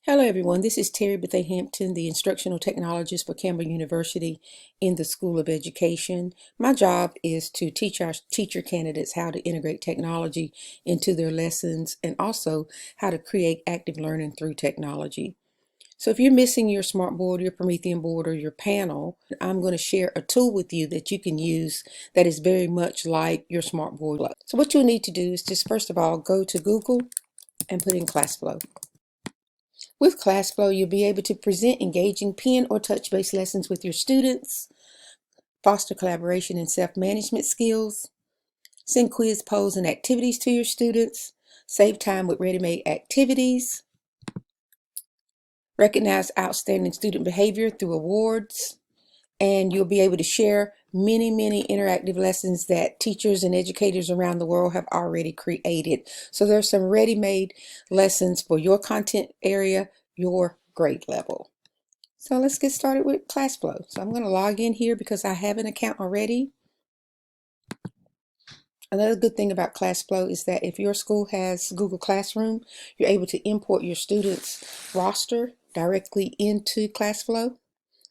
Hello everyone, this is Terry Bethea-Hampton, the Instructional Technologist for Campbell University in the School of Education. My job is to teach our teacher candidates how to integrate technology into their lessons and also how to create active learning through technology. So if you're missing your smartboard, your Promethean board, or your panel, I'm going to share a tool with you that you can use that is very much like your smartboard. So what you'll need to do is just first of all go to Google and put in ClassFlow. With ClassFlow, you'll be able to present engaging pen or touch-based lessons with your students, foster collaboration and self-management skills, send quiz, polls, and activities to your students, save time with ready-made activities, recognize outstanding student behavior through awards, and you'll be able to share many interactive lessons that teachers and educators around the world have already created. So there's some ready-made lessons for your content area, your grade level. So let's get started with ClassFlow. So I'm going to log in here because I have an account already. Another good thing about ClassFlow is that if your school has Google Classroom, you're able to import your students' roster directly into ClassFlow,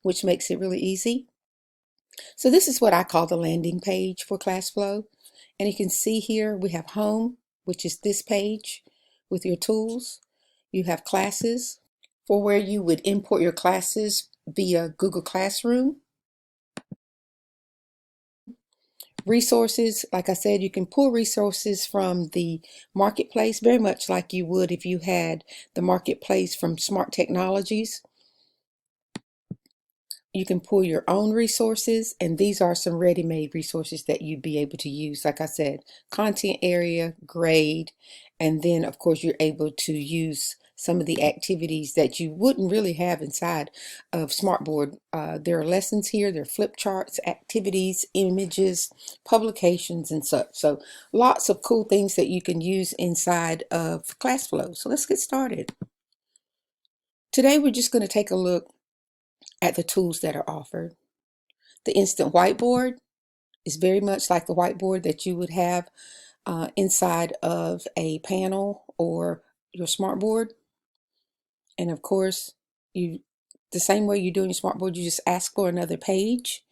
which makes it really easy. So this is what I call the landing page for ClassFlow. And you can see here we have Home, which is this page with your tools. You have Classes for where you would import your classes via Google Classroom. Resources, like I said, you can pull resources from the marketplace, very much like you would if you had the marketplace from Smart Technologies. You can pull your own resources, and these are some ready-made resources that you'd be able to use. Like I said, content area, grade, and then of course you're able to use some of the activities that you wouldn't really have inside of Smartboard. There are lessons here, there are flip charts, activities, images, publications, and such. So lots of cool things that you can use inside of ClassFlow. So let's get started. Today we're just going to take a look at the tools that are offered. The instant whiteboard is very much like the whiteboard that you would have inside of a panel or your smartboard. And of course, the same way you do in your smartboard, you just ask for another page,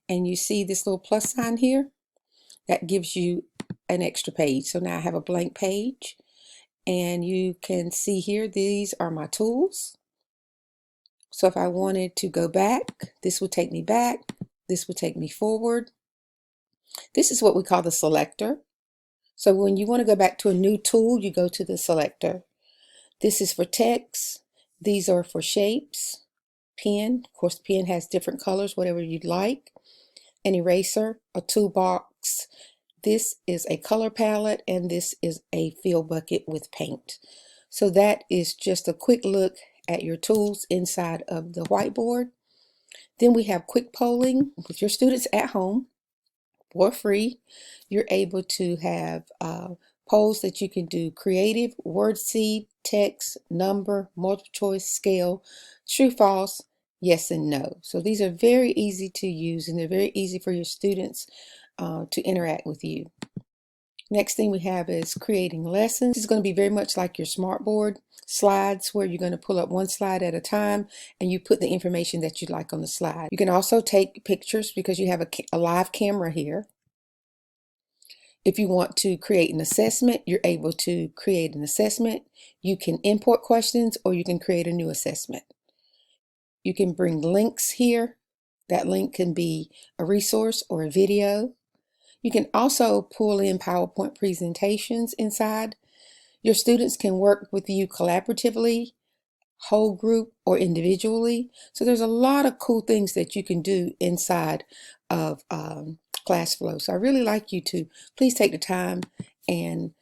and you see this little plus sign here that gives you an extra page. So now I have a blank page, and you can see here these are my tools. So if I wanted to go back, this would take me back, this would take me forward. This is what we call the selector. So when you want to go back to a new tool, you go to the selector. This is for text. These are for shapes. Pen, of course, pen has different colors, whatever you'd like. An eraser, a toolbox. This is a color palette, and this is a fill bucket with paint. So that is just a quick look at your tools inside of the whiteboard. Then we have quick polling with your students at home for free. You're able to have polls that you can do creative, word seed, text, number, multiple choice, scale, true, false, yes, and no. So these are very easy to use, and they're very easy for your students to interact with you. Next thing we have is creating lessons. This is going to be very much like your smartboard slides, where you're going to pull up one slide at a time and you put the information that you'd like on the slide. You can also take pictures because you have a live camera here. If you want to create an assessment, you're able to create an assessment. You can import questions, or you can create a new assessment. You can bring links here. That link can be a resource or a video. You can also pull in PowerPoint presentations inside. Your students can work with you collaboratively, whole group, or individually. So there's a lot of cool things that you can do inside of ClassFlow. So I really like you to please take the time, and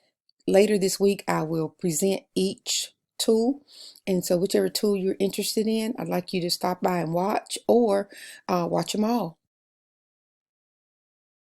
later this week I will present each tool. And so whichever tool you're interested in, I'd like you to stop by and watch, or watch them all.